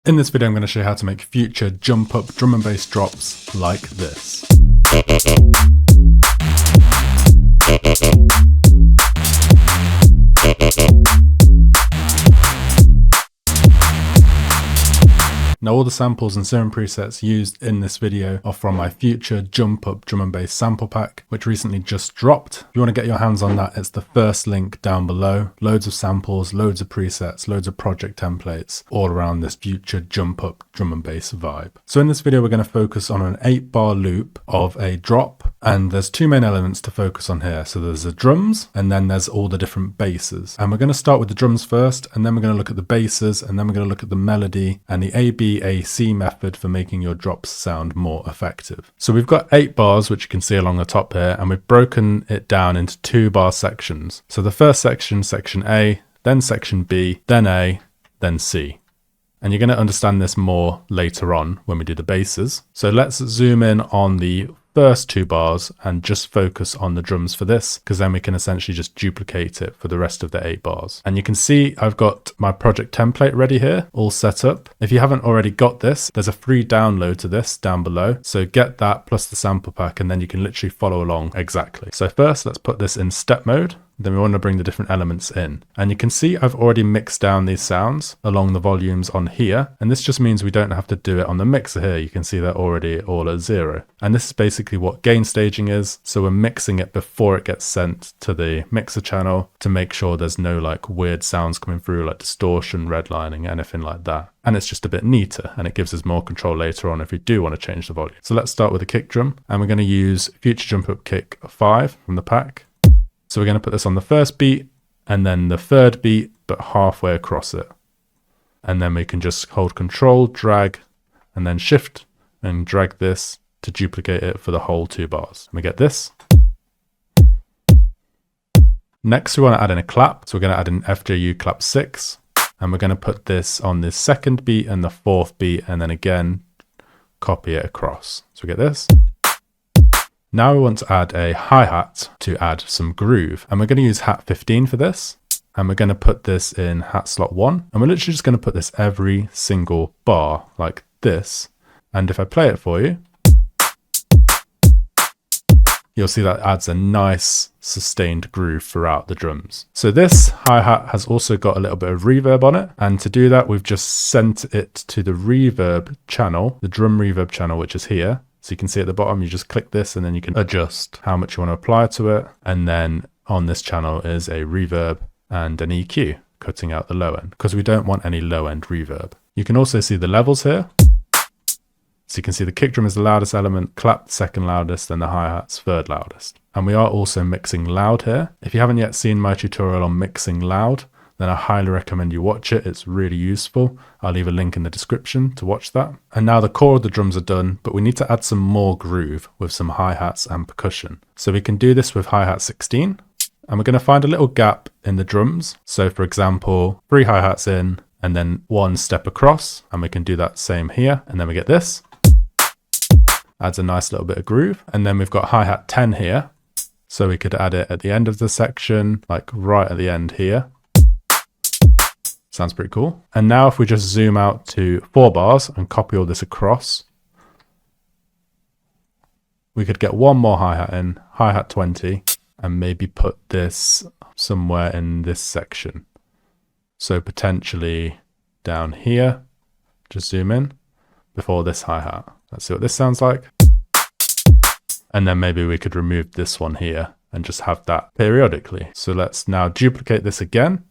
In this video, I'm going to show you how to make future jump up drum and bass drops like this. Now all the samples and certain presets used in this video are from my future jump up drum and bass sample pack, which recently just dropped. If you want to get your hands on that, it's the first link down below. Loads of samples, loads of presets, loads of project templates, all around this future jump up drum and bass vibe. So in this video, we're going to focus on an 8-bar loop of a drop, and there's two main elements to focus on here. So there's the drums, and then there's all the different basses. And we're going to start with the drums first, and then we're going to look at the basses, and then we're going to look at the melody and the ABAC method for making your drops sound more effective. So we've got 8 bars, which you can see along the top here, and we've broken it down into 2-bar sections. So the first section, section A, then section B, then A, then C. And you're going to understand this more later on when we do the basses. So let's zoom in on the first 2 bars and just focus on the drums for this, because then we can essentially just duplicate it for the rest of the 8 bars. And you can see I've got my project template ready here, all set up. If you haven't already got this, there's a free download to this down below. So get that plus the sample pack, and then you can literally follow along exactly. So first, let's put this in step mode. Then we want to bring the different elements in. And you can see I've already mixed down these sounds along the volumes on here. And this just means we don't have to do it on the mixer here. You can see they're already all at 0. And this is basically what gain staging is. So we're mixing it before it gets sent to the mixer channel to make sure there's no like weird sounds coming through like distortion, redlining, anything like that. And it's just a bit neater, and it gives us more control later on if we do want to change the volume. So let's start with the kick drum, and we're going to use Future Jump Up Kick 5 from the pack. So we're going to put this on the first beat and then the third beat, but halfway across it. And then we can just hold Control, drag, and then shift and drag this to duplicate it for the whole 2 bars. And we get this. Next, we want to add in a clap. So we're going to add in FJU clap 6. And we're going to put this on the second beat and the 4th beat, and then again, copy it across. So we get this. Now we want to add a hi-hat to add some groove, and we're going to use hat 15 for this, and we're going to put this in hat slot 1, and we're literally just going to put this every single bar like this. And if I play it for you, you'll see that adds a nice sustained groove throughout the drums. So this hi-hat has also got a little bit of reverb on it, and to do that we've just sent it to the reverb channel, the drum reverb channel, which is here. So you can see at the bottom, you just click this and then you can adjust how much you want to apply to it. And then on this channel is a reverb and an EQ, cutting out the low end, because we don't want any low end reverb. You can also see the levels here. So you can see the kick drum is the loudest element, clap second loudest, and the hi-hat's third loudest. And we are also mixing loud here. If you haven't yet seen my tutorial on mixing loud, then I highly recommend you watch it. It's really useful. I'll leave a link in the description to watch that. And now the core of the drums are done, but we need to add some more groove with some hi-hats and percussion. So we can do this with hi-hat 16, and we're going to find a little gap in the drums. So for example, 3 hi-hats in and then 1 step across, and we can do that same here. And then we get this. Adds a nice little bit of groove. And then we've got hi-hat 10 here. So we could add it at the end of the section, like right at the end here. Sounds pretty cool. And now if we just zoom out to 4 bars and copy all this across, we could get 1 more hi-hat in, hi-hat 20, and maybe put this somewhere in this section. So potentially down here, just zoom in before this hi-hat. Let's see what this sounds like. And then maybe we could remove this one here and just have that periodically. So let's now duplicate this again.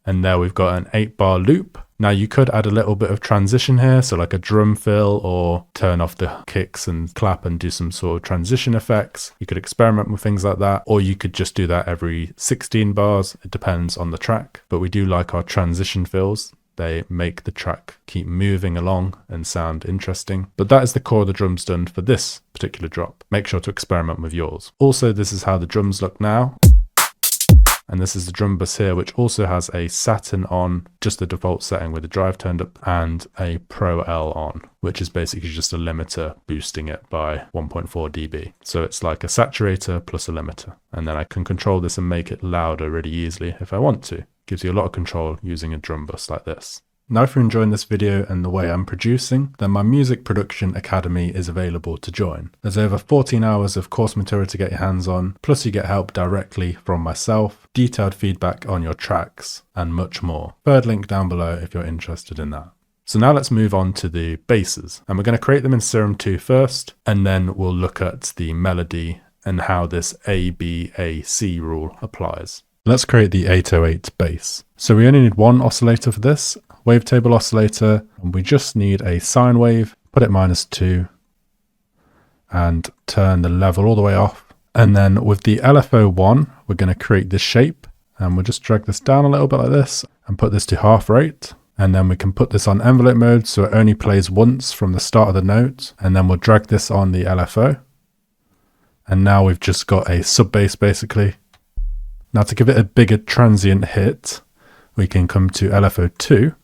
And there we've got an 8-bar loop. Now you could add a little bit of transition here, so like a drum fill, or turn off the kicks and clap and do some sort of transition effects. You could experiment with things like that, or you could just do that every 16 bars. It depends on the track, but we do like our transition fills. They make the track keep moving along and sound interesting. But that is the core of the drums done for this particular drop. Make sure to experiment with yours. Also, this is how the drums look now. And this is the drum bus here, which also has a Saturn on, just the default setting with the drive turned up, and a Pro L on, which is basically just a limiter boosting it by 1.4 dB. So it's like a saturator plus a limiter. And then I can control this and make it louder really easily if I want to. Gives you a lot of control using a drum bus like this. Now if you're enjoying this video and the way I'm producing, then my Music Production Academy is available to join. There's over 14 hours of course material to get your hands on, plus you get help directly from myself, detailed feedback on your tracks, and much more. Third link down below if you're interested in that. So now let's move on to the basses, and we're going to create them in Serum 2 first, and then we'll look at the melody and how this ABAC rule applies. Let's create the 808 bass. So we only need one oscillator for this, wavetable oscillator, and we just need a sine wave, put it -2, and turn the level all the way off. And then with the LFO1, we're going to create this shape, and we'll just drag this down a little bit like this, and put this to half rate. And then we can put this on envelope mode, so it only plays once from the start of the note, and then we'll drag this on the LFO. And now we've just got a sub bass basically. Now to give it a bigger transient hit, we can come to LFO2.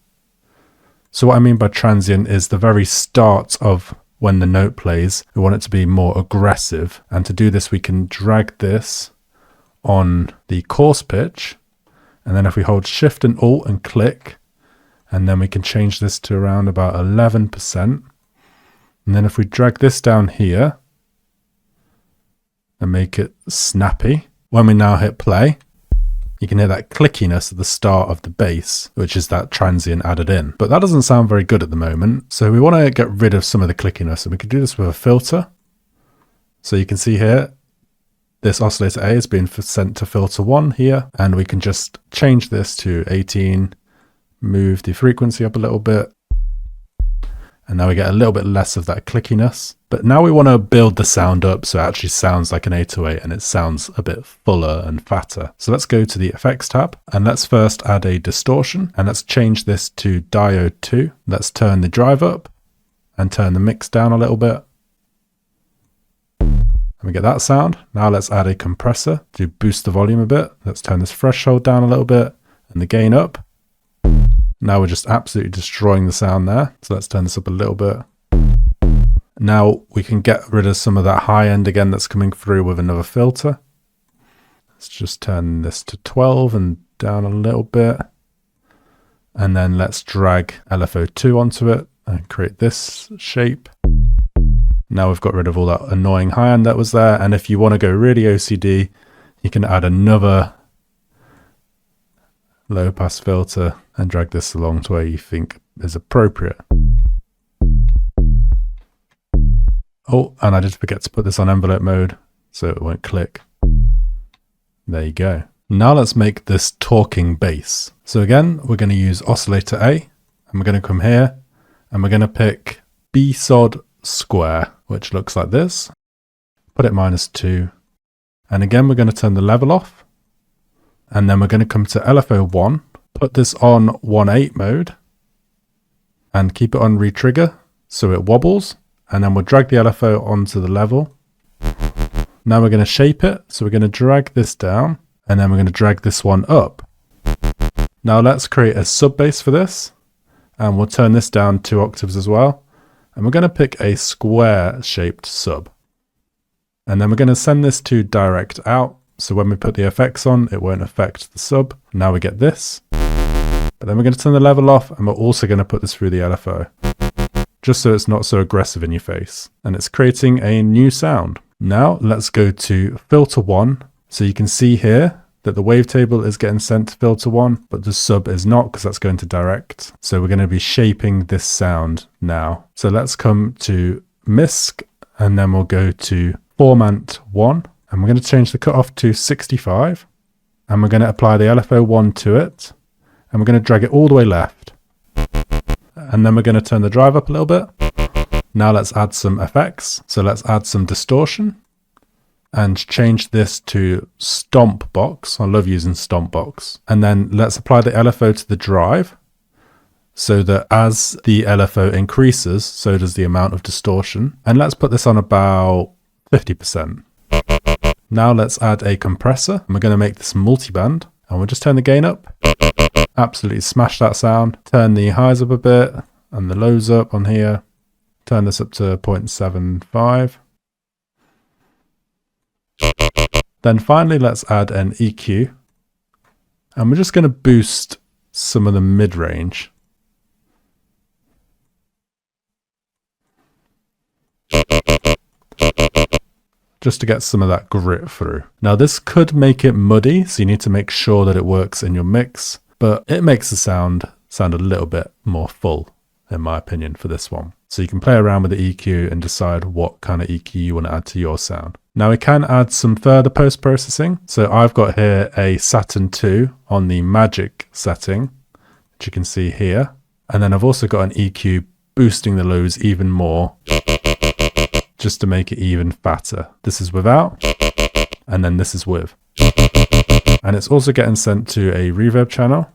So what I mean by transient is the very start of when the note plays. We want it to be more aggressive. And to do this, we can drag this on the coarse pitch. And then if we hold Shift and Alt and click, and then we can change this to around about 11%. And then if we drag this down here and make it snappy, when we now hit play, you can hear that clickiness at the start of the bass, which is that transient added in. But that doesn't sound very good at the moment. So we want to get rid of some of the clickiness, and we can do this with a filter. So you can see here, this oscillator A is being sent to filter 1 here, and we can just change this to 18, move the frequency up a little bit, and now we get a little bit less of that clickiness. But now we want to build the sound up so it actually sounds like an 808 and it sounds a bit fuller and fatter. So let's go to the Effects tab, and let's first add a distortion, and let's change this to Diode 2. Let's turn the drive up and turn the mix down a little bit. And we get that sound. Now let's add a compressor to boost the volume a bit. Let's turn this threshold down a little bit and the gain up. Now we're just absolutely destroying the sound there. So let's turn this up a little bit. Now we can get rid of some of that high end again that's coming through with another filter. Let's just turn this to 12 and down a little bit. And then let's drag LFO2 onto it and create this shape. Now we've got rid of all that annoying high end that was there. And if you want to go really OCD, you can add another low pass filter and drag this along to where you think is appropriate. Oh, and I did forget to put this on envelope mode so it won't click. There you go. Now let's make this talking bass. So again, we're going to use oscillator A, and we're going to come here and we're going to pick B sod square, which looks like this. Put it -2. And again, we're going to turn the level off. And then we're going to come to LFO1, put this on 1/8 mode, and keep it on retrigger so it wobbles. And then we'll drag the LFO onto the level. Now we're going to shape it. So we're going to drag this down, and then we're going to drag this one up. Now let's create a sub bass for this, and we'll turn this down 2 octaves as well. And we're going to pick a square shaped sub. And then we're going to send this to direct out. So when we put the effects on, it won't affect the sub. Now we get this. But then we're going to turn the level off, and we're also going to put this through the LFO, just so it's not so aggressive in your face. And it's creating a new sound. Now let's go to filter 1. So you can see here that the wavetable is getting sent to filter 1, but the sub is not, because that's going to direct. So we're going to be shaping this sound now. So let's come to MISC, and then we'll go to Format 1. And we're going to change the cutoff to 65, and we're going to apply the LFO1 to it, and we're going to drag it all the way left. And then we're going to turn the drive up a little bit. Now let's add some effects. So let's add some distortion and change this to Stomp Box. I love using Stomp Box. And then let's apply the LFO to the drive, so that as the LFO increases, so does the amount of distortion. And let's put this on about 50%. Now let's add a compressor, and we're going to make this multiband, and we'll just turn the gain up. Absolutely smash that sound. Turn the highs up a bit and the lows up on here. Turn this up to 0.75. Then finally, let's add an EQ, and we're just going to boost some of the mid-range. just to get some of that grit through. Now this could make it muddy, so you need to make sure that it works in your mix, but it makes the sound a little bit more full, in my opinion, for this one. So you can play around with the EQ and decide what kind of EQ you want to add to your sound. Now we can add some further post-processing. So I've got here a Saturn II on the Magic setting, which you can see here. And then I've also got an EQ boosting the lows even more, just to make it even fatter. This is without, and then this is with. And it's also getting sent to a reverb channel.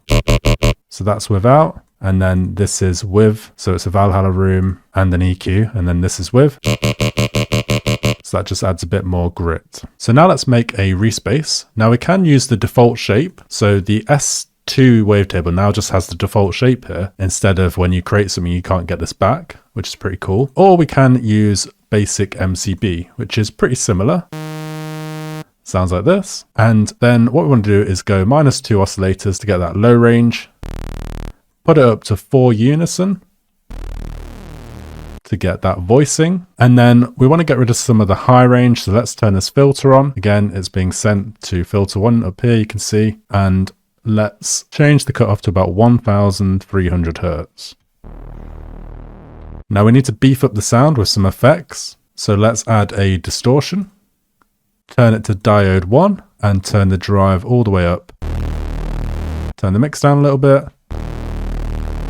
So that's without, and then this is with. So it's a Valhalla room and an EQ, and then this is with. So that just adds a bit more grit. So now let's make a Reese bass. Now we can use the default shape. So the S2 wavetable now just has the default shape here, instead of when you create something you can't get this back, which is pretty cool. Or we can use basic MCB, which is pretty similar. Sounds like this. And then what we want to do is go -2 oscillators to get that low range. Put it up to 4 unison to get that voicing. And then we want to get rid of some of the high range. So let's turn this filter on. Again, it's being sent to filter 1 up here, you can see. And let's change the cutoff to about 1300 Hertz. Now we need to beef up the sound with some effects. So let's add a distortion. Turn it to diode 1 and turn the drive all the way up. Turn the mix down a little bit.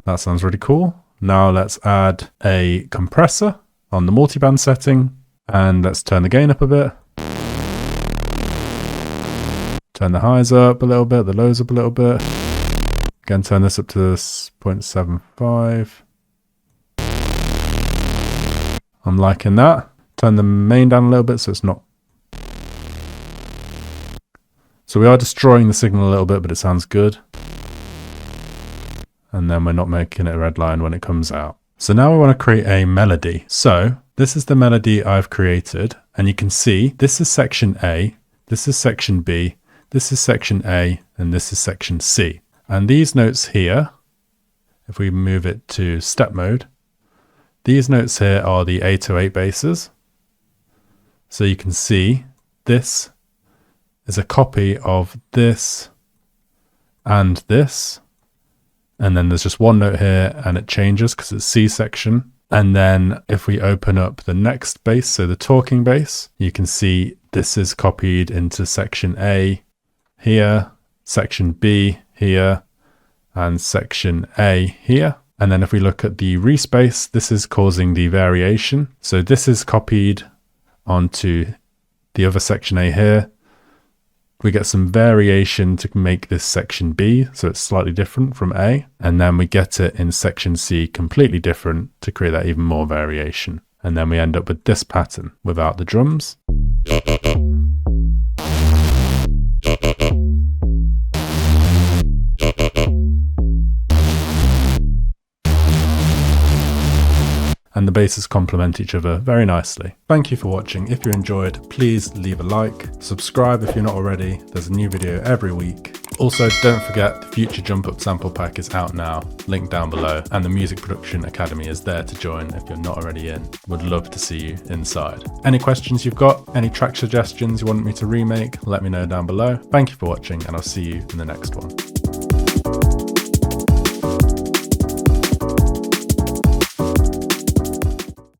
That sounds really cool. Now let's add a compressor on the multiband setting, and let's turn the gain up a bit. Turn the highs up a little bit, the lows up a little bit. Again, turn this up to 0.75. I'm liking that. Turn the main down a little bit so it's not. So we are destroying the signal a little bit, but it sounds good. And then we're not making it a red line when it comes out. So now we want to create a melody. So this is the melody I've created. And you can see this is section A, this is section B, this is section A, and this is section C. And these notes here, if we move it to step mode, these notes here are the 808 basses. So you can see this is a copy of this and this. And then there's just one note here and it changes because it's C section. And then if we open up the next bass, so the talking bass, you can see this is copied into section A here, section B here, and section A here. And then if we look at the Reese bass, this is causing the variation. So this is copied onto the other section A here. We get some variation to make this section B, so it's slightly different from A. And then we get it in section C completely different to create that even more variation. And then we end up with this pattern without the drums. And the basses complement each other very nicely. Thank you for watching. If you enjoyed, please leave a like, subscribe if you're not already. There's a new video every week. Also, don't forget the Future Jump Up sample pack is out now, link down below, and the Music Production Academy is there to join if you're not already in. Would love to see you inside. Any questions you've got, any track suggestions you want me to remake, let me know down below. Thank you for watching, and I'll see you in the next one.